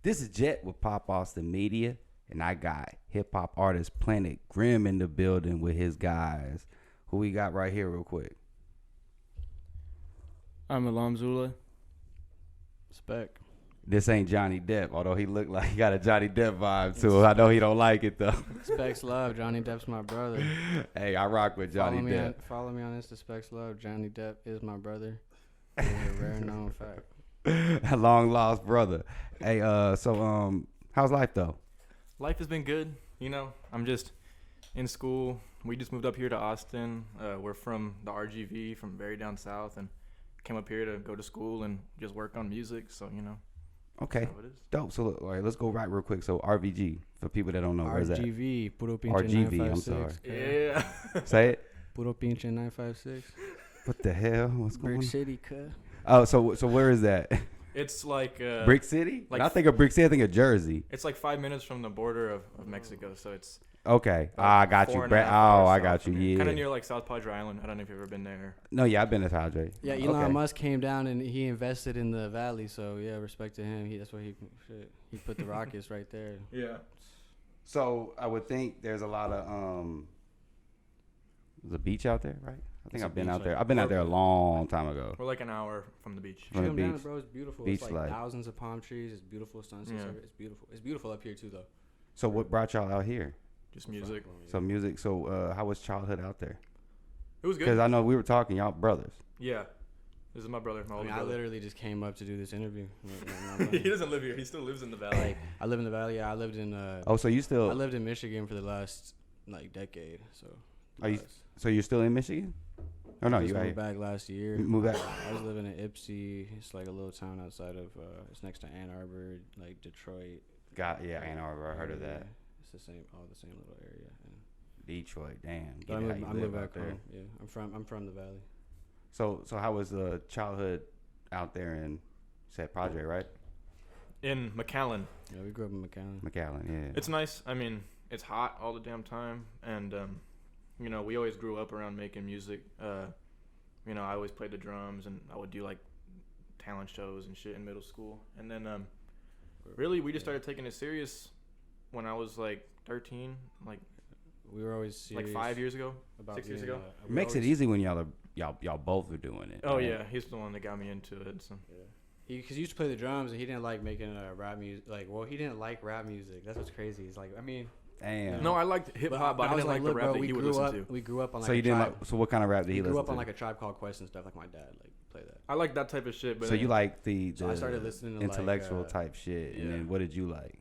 This is Jet with Pop Austin Media, and I got hip hop artist Planet Grimm in the building with his guys. Who we got right here, real quick? I'm Alamzula. Spec. This ain't Johnny Depp, although he looked like he got a Johnny Depp vibe to him. I know he don't like it though. Specs Love. Johnny Depp's my brother. Hey, I rock with Johnny Depp. Follow me on Insta. Specs Love. Johnny Depp is my brother. It's a rare known fact. A long lost brother. Hey, so how's life though? Life has been good. You know, I'm just in school. We just moved up here to Austin. We're from the RGV, from very down south, and came up here to go to school and just work on music. So, you know. Okay, That's how it is. dope. So, all right, let's go right real quick. So, RVG, for people that don't know, where's that? RGV. Puro pinche RGV, 956. I'm sorry. Yeah. Say it. Puro pinche 956. What the hell? What's going Brick on? City, cut. Oh, so where is that? It's like Brick City? like- When I think of Brick City, I think of Jersey. it's like 5 minutes from the border of Mexico. So it's Okay. about I got you. 4.5 hours I south got you. from here. Yeah. Kind of near like South Padre Island. I don't know if you've ever been there. No, yeah, I've been to Padre. Yeah, Elon Musk came down and he invested in the valley. So, yeah, respect to him. That's where he put the rockets right there. Yeah. So I would think there's a lot of there's a beach out there, right? I think It's a I've been beach, out there. like- I've been out there a long time ago. We're like an hour from the beach. From the Come down, beach. bro. It's beautiful. Beach It's like life. thousands of palm trees. It's beautiful. Sunsets. Yeah. It's beautiful. It's beautiful up here, too, though. So what brought y'all out here? Just music. So music. So how was childhood out there? It was Because good. I know we were talking, y'all brothers. Yeah. This is my brother. My I older mean, I brother. literally just came up to do this interview. I'm not He lying. doesn't live here. He still lives in the valley. Like, I live in the valley. Yeah, I lived in Oh, so you I still? lived in Michigan for the last like decade. So. Are you- last- So you're still in Michigan? Oh no, just you out moved here. back last year. Moved back. I was living in Ypsi. It's like a little town outside of. It's next to Ann Arbor, like Detroit. Got Ann Arbor. I heard of that. It's the same little area. And Detroit. Damn. but I Get it how moved you live back out there. home. Yeah, I'm from the valley. So how was the childhood out there in said Padre, right? In McAllen. Yeah, we grew up in McAllen. McAllen, yeah. It's nice. I mean, it's hot all the damn time, and you know, we always grew up around making music. You know, I always played the drums, and I would do like talent shows and shit in middle school. And then, really, we just started taking it serious when I was like 13, like We were always serious 5 years ago, about 6 years being, ago. we Makes it always- easy when y'all both are doing it. Oh right? yeah, he's the one that got me into it. So. Yeah. Because he used to play the drums and he didn't like making rap music. Like, well, he didn't like rap music. That's what's crazy. He's like, I mean, Damn. No, I liked hip hop, but I was didn't like the look, rap bro, that we he would grew listen up. to. We grew up on like So a you didn't tribe. like? So what kind of rap did We he grew listen up on to? like a Tribe Called Quest and stuff. Like my dad, like play that. I like that type of shit. But So you like the So I started listening to, intellectual like, type shit, and yeah. then what did you like?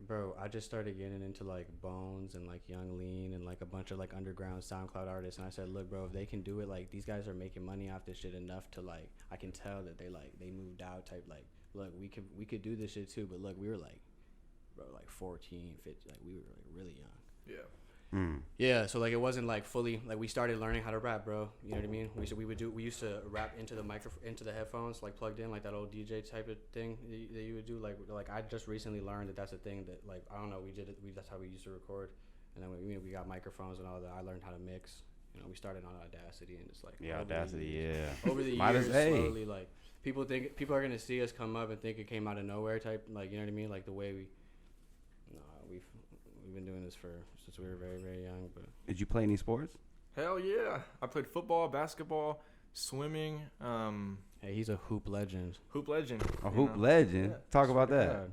Bro, I just started getting into like Bones and like Young Lean and like a bunch of like underground SoundCloud artists, and I said, look, bro, if they can do it, like these guys are making money off this shit enough to like I can tell that they moved out type. Like, look, we could do this shit too, but look, we were like, bro, like 14, 15, like we were like really young. yeah. Yeah, so like it wasn't like fully like we started learning how to rap, bro. You know what I mean? We used to rap into the into the headphones, like plugged in, like that old DJ type of thing that you would do. Like I just recently learned that that's a thing that like I don't know, we did it. That's how we used to record, and then we got microphones and all that. I learned how to mix. You know, we started on Audacity and just like Yeah, over the Audacity. years- Yeah. Over the Might years, as- hey. slowly like people are gonna see us come up and think it came out of nowhere type. Like, you know what I mean? Like the way we've been doing this since we were very, very young. But Did you play any sports? Hell yeah! I played football, basketball, swimming, hey, he's a hoop legend. hoop legend. A you hoop know? legend. Yeah. Talk about that. God.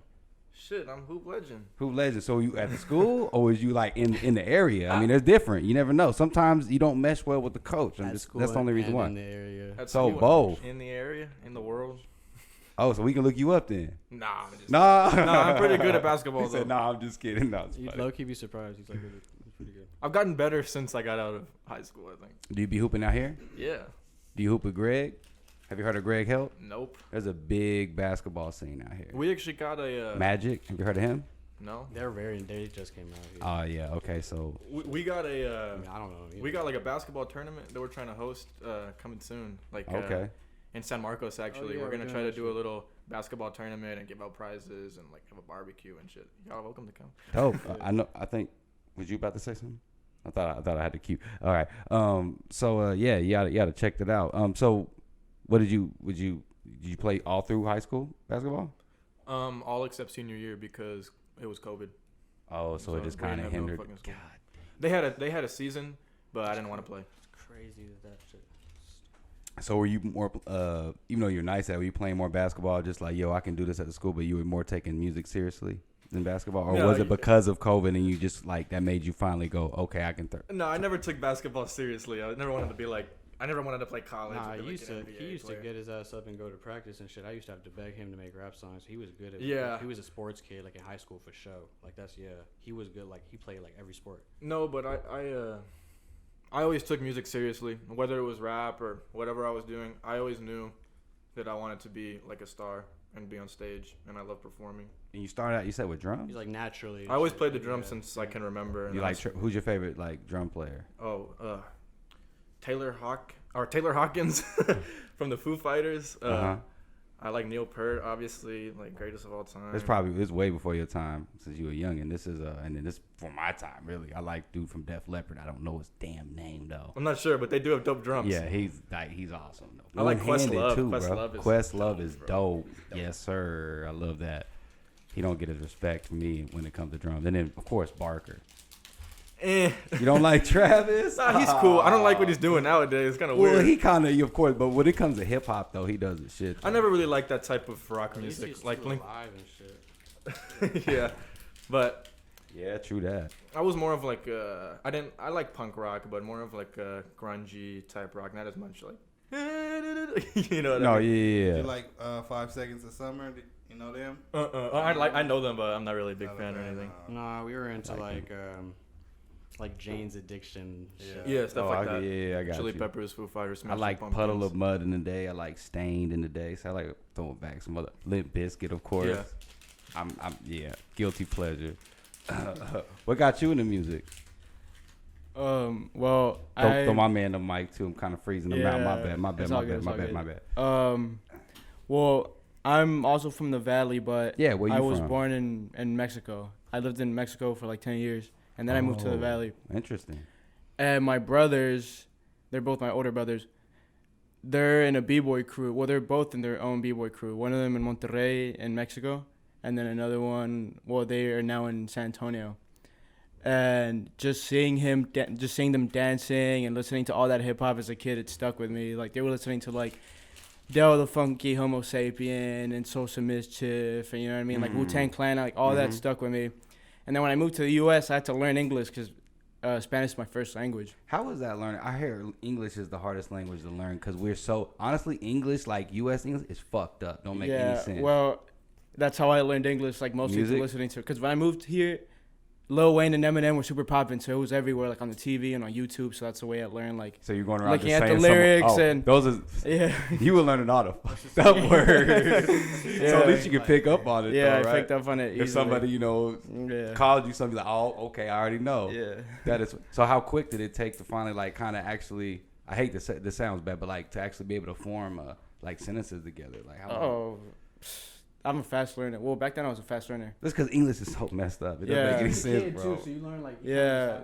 Shit, I'm hoop legend. Hoop legend. So you at the school, or was you like in the area? I mean, it's different. You never know. Sometimes you don't mesh well with the coach. At That's school the only reason and why. in the area. At So school, both. in the area, in the world. Oh, so we can look you up then. Nah, I'm just Nah, nah, I'm pretty good at basketball He though. said, "Nah, I'm just kidding." No, it's You'd funny. low key be surprised. He's pretty good. I've gotten better since I got out of high school. I think. Do you be hooping out here? Yeah. Do you hoop with Greg? Have you heard of Greg Helt? Nope. There's a big basketball scene out here. We actually got a Magic. Have you heard of him? no. They just came out. Here. Oh yeah. Okay. So We got a I mean, I don't know. we got like a basketball tournament that we're trying to host coming soon. Like okay. in San Marcos actually. yeah, We're we're gonna doing try to that do a shit. little basketball tournament and give out prizes and like have a barbecue and shit. Y'all are welcome to come. Dope. I know. I think. Was you about to say something? I thought I had to cue. All right. So yeah, you gotta check that out. So, what did you play all through high school basketball? All except senior year because it was COVID. Oh, so it just kind of hindered. No God. They had a season, but I didn't want to play. It's crazy that shit. So were you more, even though you're nice at it, were you playing more basketball just like, yo, I can do this at the school, but you were more taking music seriously than basketball? Or was it because of COVID and you just like, that made you finally go, okay, I can No, I never took basketball seriously. I never wanted to be like, I never wanted to play college. Nah, he used to get his ass up and go to practice and shit. I used to have to beg him to make rap songs. He was good at he was a sports kid, like in high school for show. Like he was good. Like he played like every sport. No, but I always took music seriously, whether it was rap or whatever I was doing. I always knew that I wanted to be like a star and be on stage, and I love performing. And you started out, you said, with drums? He's like naturally. I always played the drums since I can remember. You like who's your favorite like drum player? Taylor Hawkins from the Foo Fighters. I like Neil Peart, obviously, like greatest of all time. It's way before your time since you were young, and this is and then this for my time really. I like dude from Def Leppard. I don't know his damn name though. I'm not sure, but they do have dope drums. Yeah, he's awesome though. I like Questlove too, Questlove bro. is Questlove is dope. Yes, sir. I love that. He don't get his respect from me when it comes to drums. And then of course Barker. You don't like Travis? Nah, he's cool. I don't like what he's doing nowadays. It's kind of weird. Well, he kind of, of course, but when it comes to hip hop, though, he does the shit. Though. I never really liked that type of rock music, like Blink. Live and shit. Yeah, but yeah, true that. I was more of like I like punk rock, but more of like a grungy type rock, not as much like you know. No, I mean? yeah. You like 5 Seconds of Summer? You know them? I know them, but I'm not really a big fan or anything. Nah, we were into like Jane's Addiction. Shit. Yeah, stuff like that. Yeah, I got Chili you. Peppers, Foo Fighters. I like Puddle of Mud in the day. I like Stained in the day. So I like throwing back some other Limp Bizkit, of course. Yeah. I'm guilty pleasure. What got you into music? Well, throw my man the mic too. I'm kind of freezing him out. My bad. Well, I'm also from the Valley, but yeah, where you I was from? born in Mexico. I lived in Mexico for like 10 years, and then I moved to the Valley. Interesting. And my brothers, they're both my older brothers. They're in a b-boy crew. Well, they're both in their own b-boy crew. One of them in Monterrey in Mexico, and then another one. Well, they are now in San Antonio. And just seeing them dancing and listening to all that hip hop as a kid, it stuck with me. Like they were listening to like Del the Funky Homo Sapien and Sosa Mischief, and you know what I mean, like Wu-Tang Clan, like all that stuck with me. And then when I moved to the U.S., I had to learn English because Spanish is my first language. How was that learning? I hear English is the hardest language to learn because we're so honestly English, like U.S. English, is fucked up. Don't make any sense. Well, that's how I learned English, like mostly through listening to. Because when I moved here, Lil Wayne and Eminem were super popping, so it was everywhere, like on the TV and on YouTube. So that's the way I learned. Like, so you're going around looking just at saying the lyrics and those are you were learning all the fucked up words. So at least you can pick up on it. Yeah, though, right? I picked up on it. If somebody called you something like, oh, okay, I already know. Yeah. That is. So how quick did it take to finally like kind of actually? I hate to say this sounds bad, but like to actually be able to form like sentences together. Like how? Oh. I'm a fast learner. Well, back then I was a fast learner. That's because English is so messed up. It doesn't make any sense, bro. Too, so you learn like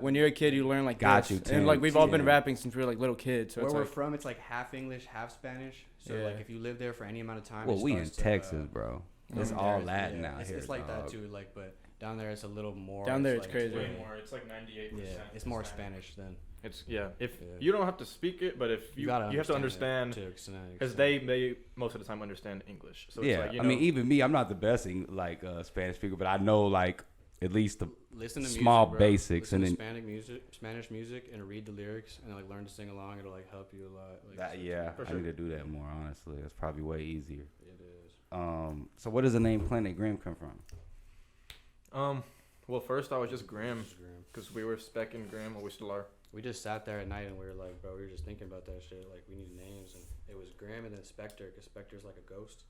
when you're a kid, you learn like Got this. you, and like we've all been rapping since we were like little kids. So where it's we're like, from, it's like half English, half Spanish. So like if you live there for any amount of time, well, we in Texas, bro. It's all Latin out here. It's like that too. Like, but down there it's a little more. Down there it's like, crazy. Way more. It's like 98%. Yeah, it's more Spanish than. It's you don't have to speak it, but if you have to understand, because they most of the time understand English. So it's like, I mean, even me, I'm not the best Spanish speaker, but I know like at least the small basics, listen and then Spanish music, and read the lyrics, and like learn to sing along. It'll like help you a lot. Like, I need to do that more. Honestly, it's probably way easier. It is. So where does the name Planet Grim come from? Well, first I was just Grim, because we were Spec and Grim, or we still are. We just sat there at night and we were like, bro, we were just thinking about that shit. Like, we need names, and it was Grim and then Spectre, because Spectre's like a ghost.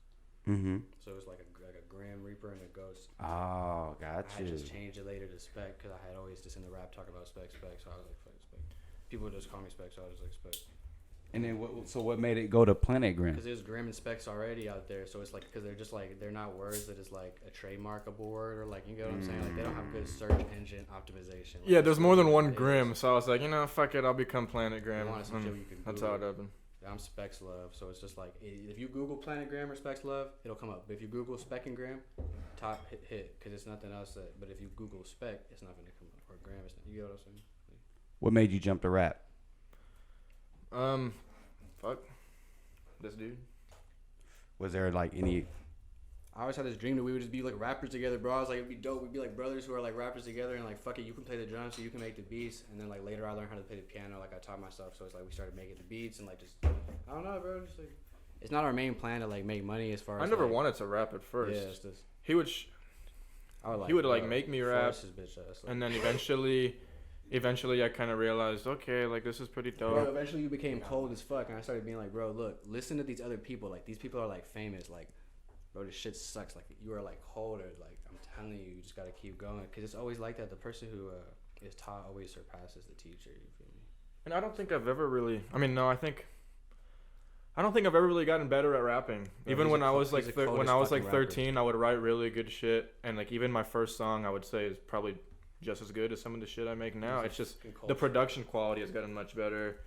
Mm-hmm. So it was like a Grim Reaper and a ghost. Oh, gotcha. I just changed it later to Spec, because I had always just in the rap talk about Spec. So I was like, fuck Spec. People would just call me Spec, so I was like, Spec. And then what made it go to Planet Grim? Because there's Grim and Specs already out there, so it's like, because they're just like, they're not words that is like a trademarkable word, or like, you get what I'm saying? Like, they don't have good search engine optimization. Like, yeah, there's more than one Grim, so I was like, fuck it, I'll become Planet Grim. That's how it happened. I'm Specs Love, so it's just like if you Google Planogram or Specs Love, it'll come up. But if you Google Speckingram, top hit, because it's nothing else. But if you Google Spec, it's not gonna come up. Or Gram, it's not. You know what I'm saying? What made you jump to rap? Fuck this dude. Was there like any? I always had this dream that we would just be like rappers together, bro. I was like, it'd be dope. We'd be like brothers who are like rappers together, and like, fuck it, you can play the drums, so you can make the beats. And then like later, I learned how to play the piano. Like I taught myself, so it's like we started making the beats and like just, I don't know, bro. Just like, it's not our main plan to like make money as far as. I never like, wanted to rap at first. Yeah, it's just. He would. He would like bro, make me rap, force his bitch ass, like. and then eventually I kind of realized, okay, like this is pretty dope. Bro, eventually you became cold as fuck, and I started being like, bro, look, listen to these other people. Like these people are like famous. Like, bro, this shit sucks. Like you are like colder. Like I'm telling you, you just gotta keep going, cause it's always like that. The person who is taught always surpasses the teacher. You feel me? And I don't think I've ever really. I mean, no, I don't think I've ever really gotten better at rapping. Bro, even when I was like when I was like rapper. 13, I would write really good shit, and like even my first song, I would say is probably just as good as some of the shit I make now. It's just the production quality has gotten much better,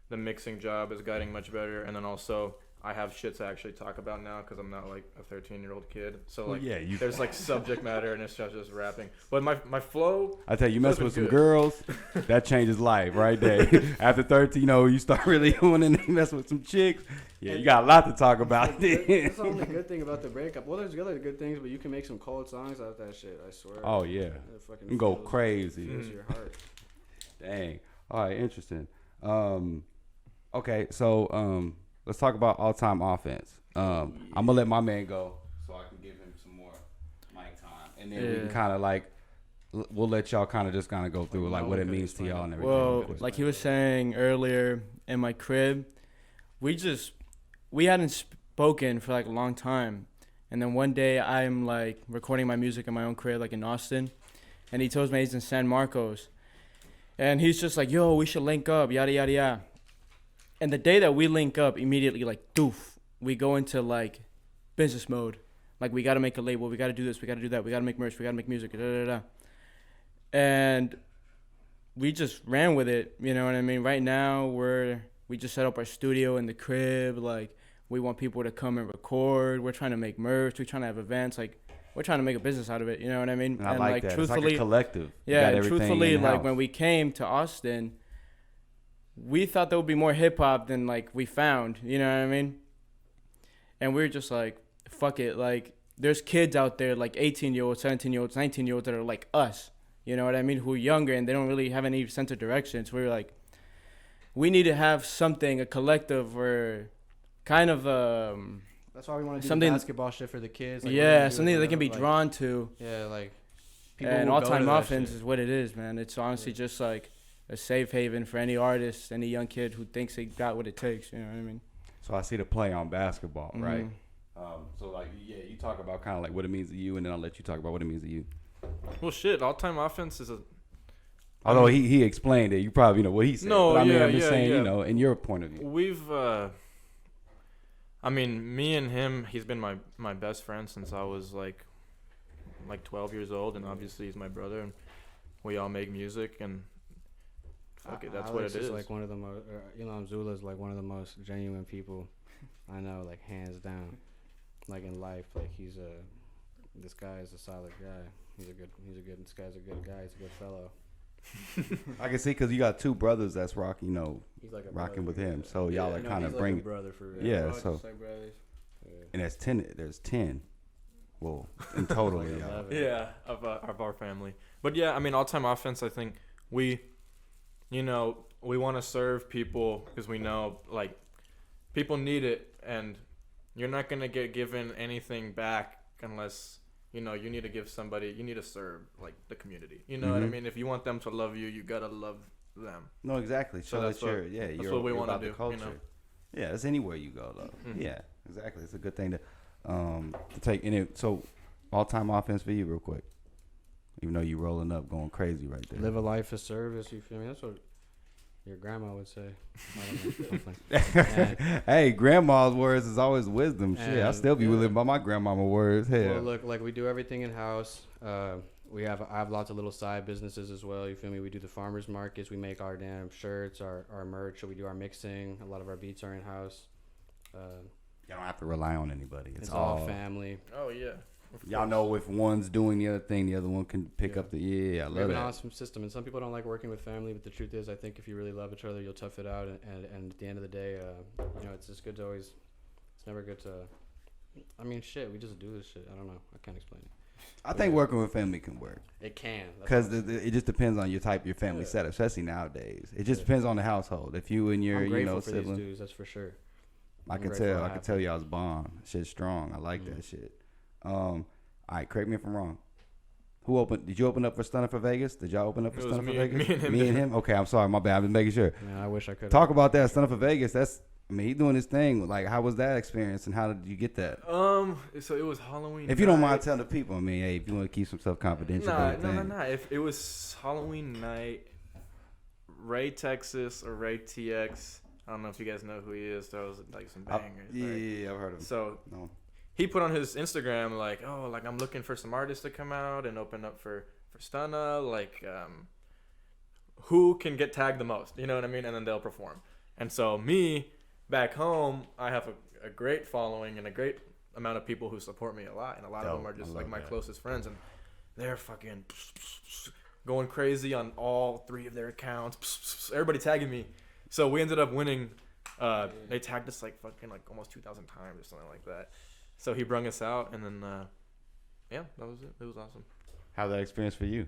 the mixing job is getting much better, and then also I have shit to actually talk about now because I'm not like a 13-year-old kid. So like, there's like subject matter, and it's just rapping. But my flow. I tell you, you mess with some good. girls, that changes life right there. After 13, you start really wanting to mess with some chicks. Yeah, you got a lot to talk about. That's the only good thing about the breakup. Well, there's other good things, but you can make some cold songs out of that shit. I swear. Oh yeah, It fucking you can go feels- crazy. feels your heart. Dang. All right, interesting. Okay, so let's talk about all-time offense. I'm gonna let my man go so I can give him some more mic time, and then we can kind of like we'll let y'all kind of just kind of go through like what it means to y'all and everything. Well, like he was saying earlier, in my crib, we hadn't spoken for like a long time, and then one day I'm like recording my music in my own crib, like in Austin, and he tells me he's in San Marcos, and he's just like, "Yo, we should link up, yada yada yada." And the day that we link up, immediately like doof, we go into like business mode. Like we gotta make a label, we gotta do this, we gotta do that, we gotta make merch, we gotta make music, da da da. And we just ran with it, you know what I mean? Right now we just set up our studio in the crib, like we want people to come and record, we're trying to make merch, we're trying to have events, like we're trying to make a business out of it, you know what I mean? And I like that. Truthfully, it's like a collective. Yeah, and truthfully, like when we came to Austin, we thought there would be more hip hop than like we found, you know what I mean? And we were just like, fuck it, like there's kids out there like 18-year-olds, 17-year-olds, 19-year-olds that are like us, you know what I mean, who are younger and they don't really have any sense of direction. So we were like, we need to have something, a collective or kind of That's why we want to do something, basketball shit for the kids. Like, yeah, something that they can be drawn to. Yeah, like And will All go Time to that Offense shit. is what it is, man. It's honestly just like a safe haven for any artist, any young kid who thinks they got what it takes. You know what I mean? So I see the play on basketball, right? Mhm. So like, yeah, you talk about kind of like what it means to you, and then I'll let you talk about what it means to you. Well, shit, all-time offense is a. Although he explained it, you probably know what he said. No, but I mean, yeah, I'm just yeah, saying, yeah. in your point of view. We've. I mean, me and him. He's been my best friend since I was like 12 years old, and obviously he's my brother, and we all make music, and fuck it, that's Alex what it is. Like one of the most, Zula's like one of the most genuine people I know, like hands down. Like in life, like this guy is a solid guy. This guy's a good guy. He's a good fellow. I can see because you got two brothers that's rocking, He's like a rocking with brother, him. yeah. So y'all are No, kind he's of like a bring. brother for real. Yeah, We're all so just like brothers. and there's 10. Well, in total, Like yeah. 11. Yeah, of our family. But yeah, I mean, all-time offense. I think we want to serve people because we know like people need it, and you're not gonna get given anything back unless you need to give somebody. You need to serve like the community. You know what I Mhm. mean? If you want them to love you, you gotta love them. No, exactly. So So that's that what- you're what we you're wanna about the do, culture. you know? Yeah, it's anywhere you go though. Mhm. Yeah, exactly. It's a good thing to take in it. So, all-time offense for you, real quick. Even though you rolling up, going crazy right there. Live a life of service. You feel me? That's what your grandma would say. I don't know, something. Hey, grandma's words is always wisdom. Shit, I And, still be yeah. living by my grandmama words. Hell. Well, look, like we do everything in house. I have lots of little side businesses as well. You feel me? We do the farmers markets. We make our damn shirts, our merch. So we do our mixing. A lot of our beats are in house. You don't have to rely on anybody. It's all family. Oh yeah. Y'all know if one's doing the other thing, the other one can pick up the I we love have an that. awesome system, and some people don't like working with family, but the truth is, I think if you really love each other, you'll tough it out. And at the end of the day, it's just good to always. It's never good to. I mean, shit. We just do this shit. I don't know. I can't explain it. I think working with family can work. It can. Because it just depends on your type, your family setup, especially nowadays. It just depends on the household. If you and your, I'm grateful for sibling, these dudes, that's for sure. I can tell y'all's bond. Shit's strong. I like that shit. All right, correct me if I'm wrong. Did you open up for Stunner for Vegas? Did y'all open up for Stunner for Vegas? Me and him. Okay, I'm sorry, my bad. I'm just making sure. Man, I wish I could. Talk about that Stunner for Vegas. He's doing his thing. Like, how was that experience, and how did you get that? So it was Halloween. If you don't mind telling the people, hey, if you want to keep some stuff confidential. No. If it was Halloween night, Ray Texas or Ray TX. I don't know if you guys know who he is. Those like some bangers. Yeah, I've heard of him. So no. He put on his Instagram like, I'm looking for some artists to come out and open up for Stunna. Like, who can get tagged the most? You know what I mean? And then they'll perform. And so me, back home, I have a great following and a great amount of people who support me a lot. And a lot of them are just like my closest friends. And they're fucking going crazy on all 3 of their accounts. Everybody tagging me. So we ended up winning. They tagged us like fucking like almost 2,000 times or something like that. So he brung us out, and then, that was it. It was awesome. How's that experience for you?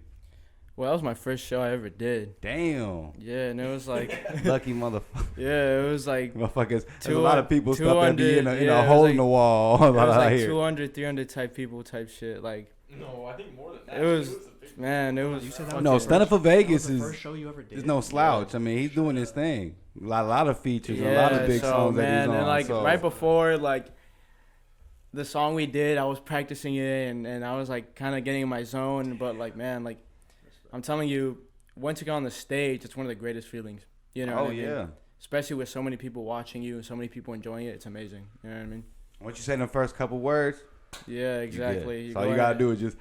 Well, that was my first show I ever did. Damn. Yeah, and it was like lucky motherfucker. Yeah, it was like motherfuckers. There's a lot of people stuck at the in a hole in the wall. It was like 200, 300 type people type shit. Like no, I think more than that. It was man. It was you said that no. Stunner for Vegas is first show you ever did. There's no slouch. I mean, he's doing his thing. A lot of features, a lot of big songs that he's on. And like right before the song we did, I was practicing it and I was like kind of getting in my zone. But like, man, like I'm telling you, once you get on the stage, it's one of the greatest feelings. You know? Oh yeah. Especially with so many people watching you and so many people enjoying it, it's amazing. You know what I mean? Once you say the first couple words. Yeah, exactly. So all you gotta do is just.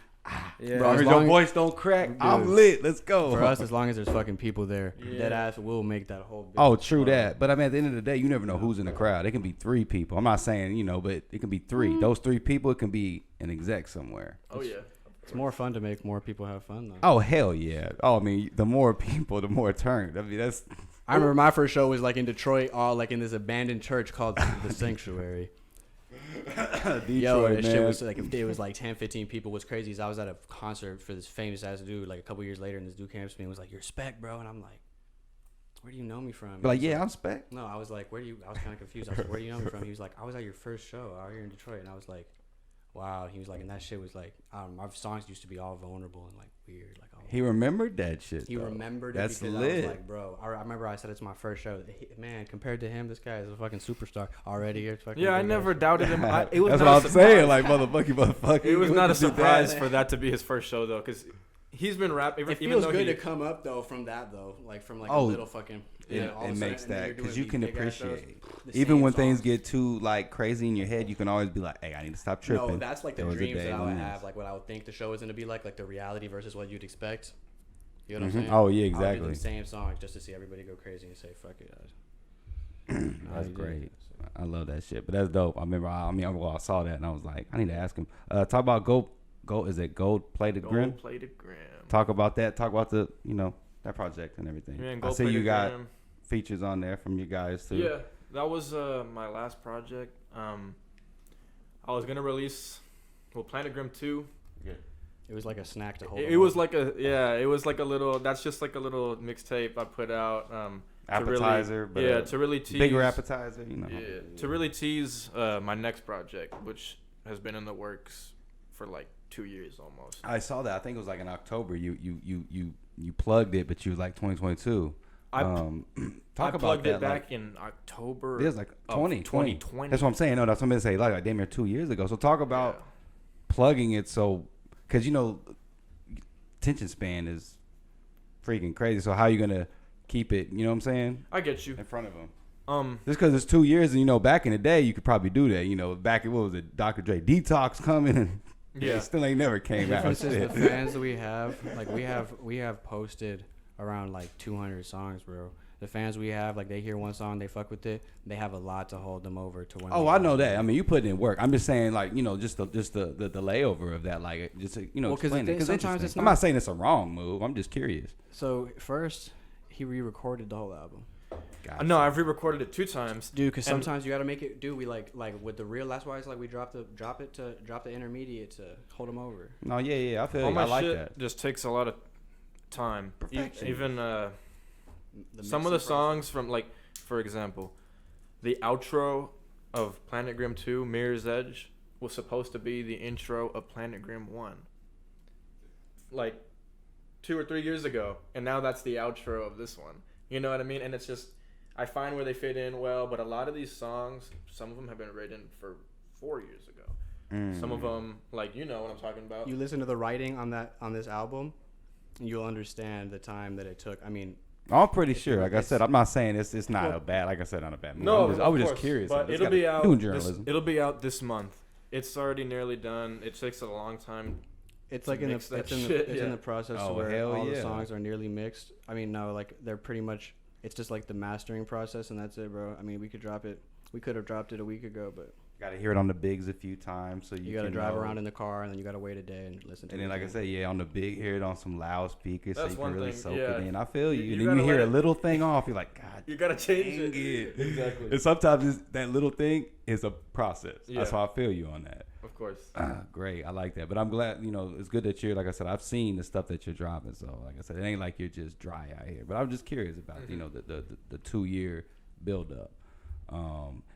Yeah. Bro, your voice don't crack. Dude, I'm lit. Let's go. For us, as long as there's fucking people there, that ass will make that whole. Oh, true that. But I mean, at the end of the day, you never know who's in the crowd. It can be 3 people. I'm not saying but it can be 3. Those 3 people, it can be an exec somewhere. Oh yeah. It's more fun to make more people have fun though. Oh hell yeah. Oh, I mean, the more people, the more turned. I mean, that's. I remember my first show was like in Detroit, all like in this abandoned church called the Sanctuary. Detroit, Yo, that man. shit was like, if it was like 10, 15 people. What's crazy is I was at a concert for this famous ass dude like a couple years later, and this dude came up to me and was like, "You're Spec, bro," and I'm like, "Where do you know me from?" Like, yeah, I'm Spec. No, I was like, I was kind of confused. I was like, "Where do you know me from?" He was like, "I was at your first show out here in Detroit," and I was like, "Wow." He was like, and that shit was like, my songs used to be all vulnerable and like weird, like all. He remembered that shit. He remembered it. That's because lit. I was like, bro, I remember I said it's my first show. Man, compared to him, this guy is a fucking superstar already. Yeah, I never doubted him. It was That's not what I'm saying. Like, motherfucker. It was not a surprise for that to be his first show though, because he's been rapping. It feels good to come up though from that though, like from like a little fucking. It makes that because you can appreciate the even same when things songs. get too like crazy in your head, you can always be like, hey, I need to stop tripping. No, that's like the There was a dreams day that I when would this. have, like what I would think the show is gonna be like the reality versus what you'd expect. You know what I'm saying? Oh yeah, I would do exactly. the same songs just to see everybody go crazy and say fuck it. That's great. I love that shit. But that's dope. I remember. I saw that and I was like, I need to ask him. Talk about gold. Is it gold plated grim? Gold plated grim. Talk about that. Talk about the that project and everything. Yeah, and I Gold see you Plated got Grim. features on there from you guys too. Yeah, that was my last project. I was gonna release Planet Grim 2. It was like a snack to hold. It was like a little. That's just like a little mixtape I put out. Appetizer, to really tease. Bigger appetizer, Yeah, to really tease my next project, which has been in the works for like 2 years almost. I saw that. I think it was like in October. You plugged it, but you was like 2022. I plugged it back like, in October. It was like 2020. 2020. That's what I'm saying. No, that's what I'm gonna say. Like damn near 2 years ago. So talk about plugging it. So, because attention span is freaking crazy. So how are you gonna keep it? You know what I'm saying? I get you. In front of them. Just because it's 2 years, and back in the day, you could probably do that. Back in what was it, Dr. Dre Detox coming, and It still ain't never came The out. difference is Shit. the fans that we have. Like we have posted around like 200 songs, bro. The fans we have, like they hear one song, they fuck with it. They have a lot to hold them over to when. Oh, I know that. I mean, you putting in work. I'm just saying, like, you know, just the layover of that, like, just you know, Well, 'cause explain it. Because sometimes it's I'm not saying it's a wrong move. I'm just curious. So first, he re-recorded the whole album. Gotcha. No, I've re-recorded it 2 times. Dude, because And- sometimes you gotta make it. Dude, we like with the real. That's why it's like we drop the intermediate to hold them over. No, yeah. I feel All you. my I like shit that. just takes a lot of time. Perfection. Even The some of mixing the songs from, like, for example, the outro of Planet Grim 2, Mirror's Edge, was supposed to be the intro of Planet Grim 1. Like 2 or 3 years ago, and now that's the outro of this one. You know what I mean? And it's just, I find where they fit in well, but a lot of these songs, some of them have been written for 4 years ago. Some of them, like, you know what I'm talking about. You listen to the writing on this album, you'll understand the time that it took. I mean, I'm pretty sure. Like I it's- said, I'm not saying it's not Well, a bad. Like I said, not a bad move. No, I was of just course, curious. But It's it'll got be to out. do This, journalism. it'll be out this month. It's already nearly done. It takes a long time. it's To like in the mix that it's in shit, the yeah. process Oh, where hell all yeah. the songs are nearly mixed. I mean, no, like they're pretty much. It's just like the mastering process, and that's it, bro. I mean, we could drop it. We could have dropped it a week ago, but Got to hear it on the bigs a few times, so you got to can drive know. around in the car, and then you got to wait a day and listen to it. And then, like I again. said, yeah, on the big, hear it on some loudspeakers, so That's you one can really thing, soak yeah. it in. I feel you. You And then gotta you hear let a it- little thing off, you're like, God, You gotta change dang it. it. Exactly. And sometimes that little thing is a process. Yeah. That's how I feel you on that. Of course. Great, I like that. But I'm glad, you know, it's good that you're, like I said, I've seen the stuff that you're dropping. So, like I said, it ain't like you're just dry out here. But I'm just curious about, you know, the 2-year build up.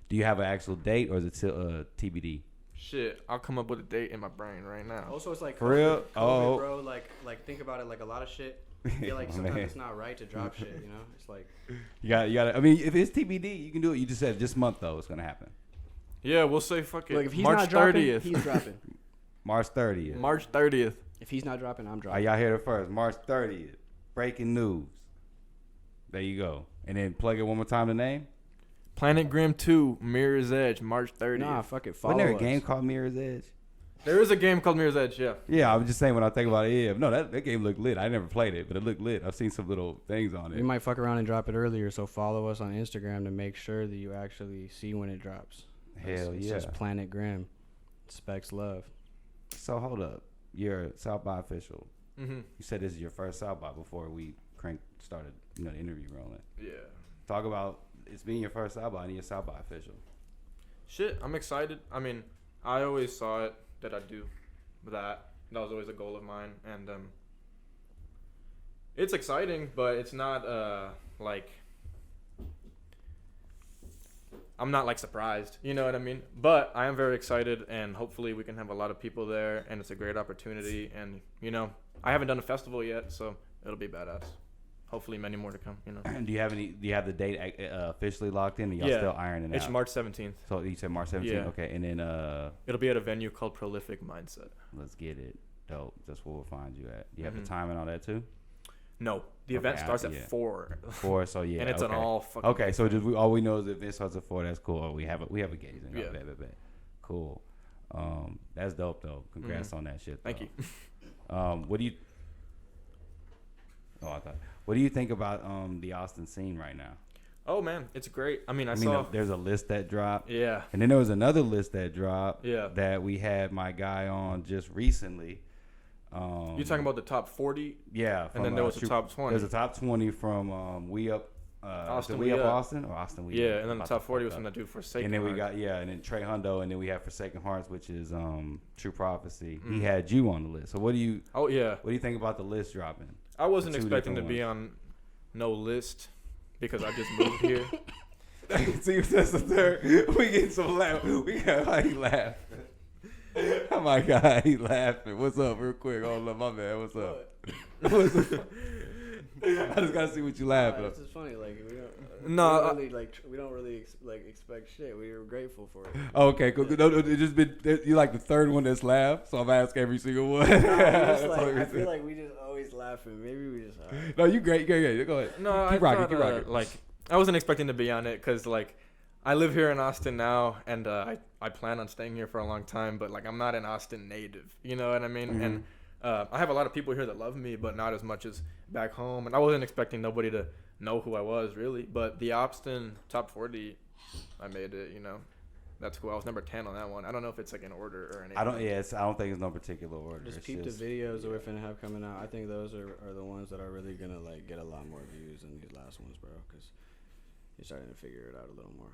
Do you have an actual date, or is it still TBD? Shit, I'll come up with a date in my brain right now. Also, it's like For real? COVID, Oh. bro. Like think about it. Like a lot of shit. I feel like Oh, sometimes man. it's not right to drop shit. You know, it's like You got. I mean, if it's TBD, you can do it. You just said this month though, it's gonna happen. Yeah, we'll say fuck it. look if he's March not dropping, 30th. he's dropping. March 30th. March 30th. If he's not dropping, I'm All dropping. right, y'all hear it first. March 30th. Breaking news. There you go. And then plug it one more time. The name. Planet Grim 2, Mirror's Edge, March 30th. Nah, fuck it. Follow Wasn't there a us. game called Mirror's Edge? There is a game called Mirror's Edge, yeah. Yeah, I was just saying when I think about it. Yeah, no, that game looked lit. I never played it, but it looked lit. I've seen some little things on We it. might fuck around and drop it earlier, so follow us on Instagram to make sure that you actually see when it drops. Hell It yeah. says Planet Grim. Specs love. So hold up. You're a South by official. Mm-hmm. You said this is your first South by before we started, you know, the interview rolling. Yeah. Talk about it's being your first South by and you're South by official. Shit, I'm excited. I mean, I always saw it that I'd do that. That was always a goal of mine. And it's exciting, but it's not like I'm not like surprised. You know what I mean? But I am very excited, and hopefully we can have a lot of people there, and it's a great opportunity. And you know, I haven't done a festival yet, so it'll be badass. Hopefully, many more to come. You know. Do you have the date officially locked in? Or y'all Yeah. still ironing it It's out? March 17th. So you said March 17th? Yeah. Okay, and then It'll be at a venue called Prolific Mindset. let's get it. Dope. That's where we'll find you at. Do you have Mhm. the time and all that too? No, the Okay, event starts at yeah. 4. 4, so yeah. And it's okay. an all fucking. Okay, so just all we know is if it starts at 4, that's cool. Oh, we have a gauge. Yeah. Bet. Cool. That's dope though. Congrats on that shit. Thank you. What do you? Oh, I thought. What do you think about the Austin scene right now? Oh man, it's great. I mean, I mean, saw. there's a list that dropped, Yeah. and then there was another list that dropped. Yeah. That we had my guy on just recently. You talking about the top 40? Yeah, And then there was a top 20. There's a top 20 from We Up. Austin We We Up Up. Austin or Austin We Up? Yeah, and then I'm the about top to 40 fuck was up. from that dude Forsaken. And then we Heart. got and then Trey Hundo, and then we have Forsaken Hearts, which is True Prophecy. He Mhm. had you on the list. So what do you Oh yeah, what do you think about the list dropping? I wasn't two expecting to different be on no list because I just moved here. See, that's the third. We getting some laugh. We got how he laughing. Oh my God, he laughing. What's up, real quick? Hold up, my man. What's up? What's up? I just gotta see what you laughing. This is funny. Like we don't. No, we don't really expect shit. We are grateful for it. Okay, cool. No, it just been you like the third one that's laughed, so I'm asking every single one. Just, That's like, all I we feel said. like we just always laughing. Maybe we just. No, you great. Go ahead. No, keep I rocking. thought, like I wasn't expecting to be on it because like I live here in Austin now, and I plan on staying here for a long time, but like I'm not an Austin native. You know what I mean? Mm-hmm. And I have a lot of people here that love me, but not as much as back home. And I wasn't expecting nobody to know who I was really. But the Austin top 40, I made it. You know, that's cool. I was number 10 on that one. I don't know if it's like in order or anything. I don't think it's no particular order. Just It's peep the videos that we're finna have coming out. I think those are the ones that are really gonna like get a lot more views than these last ones, bro. Because you're starting to figure it out a little more.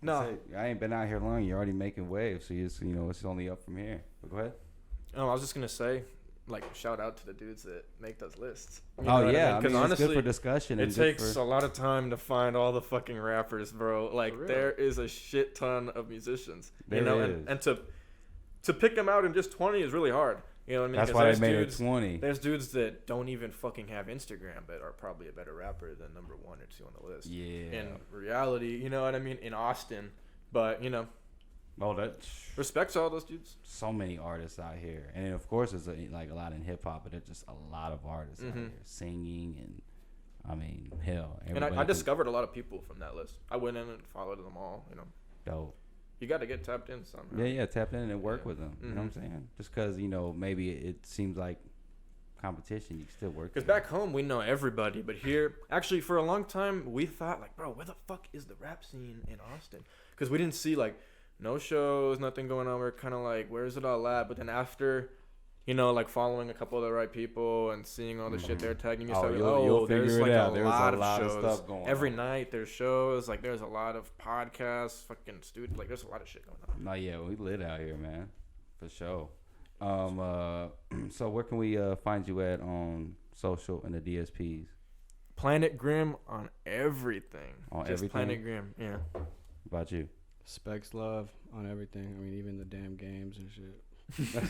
No, I ain't been out here long. You're already making waves, so it's only up from here. But go ahead. I was just gonna say, like, shout out to the dudes that make those lists. You Oh know what yeah, I Because mean, honestly, it's good for discussion. it and takes a lot of time to find all the fucking rappers, bro. Like, real. there is a shit ton of musicians. There you know, is. and to pick them out in just 20 is really hard. You know what I mean? That's 'Cause why there's they made dudes, it 20. There's dudes that don't even fucking have Instagram, but are probably a better rapper than number 1 or 2 on the list. Yeah. In reality, you know what I mean? In Austin, but you know, Oh, that respect to all those dudes. so many artists out here, and then of course there's like a lot in hip hop, but there's just a lot of artists out here singing, and I mean, hell. And everybody I can- discovered a lot of people from that list. I went in and followed them all. You know, dope. you got to get tapped in somehow. Yeah, tap in and work Yeah. with them. You know what I'm saying? Just because maybe it seems like competition, you can still work. Because together. back home we know everybody, but here, actually, for a long time we thought like, bro, where the fuck is the rap scene in Austin? Because we didn't see like no shows, nothing going on. We're kind of like, where's it all at? But then after, like following a couple of the right people and seeing all the shit they're tagging, you start, you'll there's figure it like out. a There's lot a lot of shows. stuff going Every on. night there's shows. Like there's a lot of podcasts, fucking studio. Like there's a lot of shit going on. No, yeah, we lit out here, man, for sure. So where can we find you at on social and the DSPs? Planet Grim on everything. On Just everything? Planet Grim, yeah. What about you? Specs love on everything. I mean, even the damn games and shit.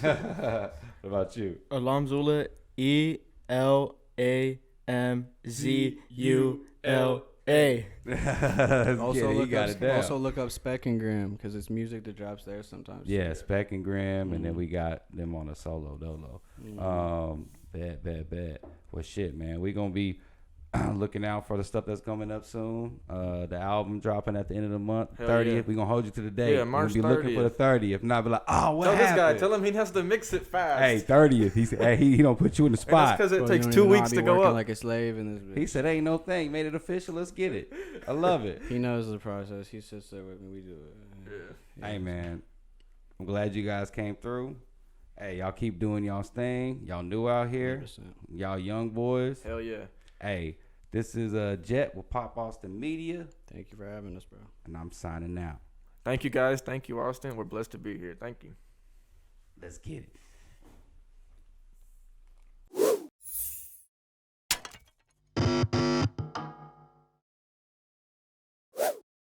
What about you? Alamzula, ELAMZULA. Also, you got it down. also look up Spec and Graham because it's music that drops there sometimes. Yeah, Spec and Graham, and then we got them on a solo dolo. Bad. Well, shit, man, we gonna be looking out for the stuff that's coming up soon. The album dropping at the end of the month, Hell 30th. yeah. We gonna hold you to the date. Yeah, March We'll be looking for the 30th. If not, be like, oh, what Tell happened? this guy, tell him he has to mix it fast. Hey, 30th. He said, hey, he don't put you in the and that's spot. because it Bro, takes you 2 don't even know weeks I be to go working up. like a slave in this bitch. He said, ain't no thing. Made it official. Let's get it. I love it. He knows the process. He sits there with me. We do it. Yeah. Hey, man, I'm glad you guys came through. Hey, y'all keep doing y'all's thing. Y'all new out here. 100%. Y'all young boys. Hell yeah. Hey, this is Jet with Pop Austin Media, Thank you for having us, bro. and I'm signing out. Thank you guys. Thank you, Austin. We're blessed to be here. Thank you. Let's get it.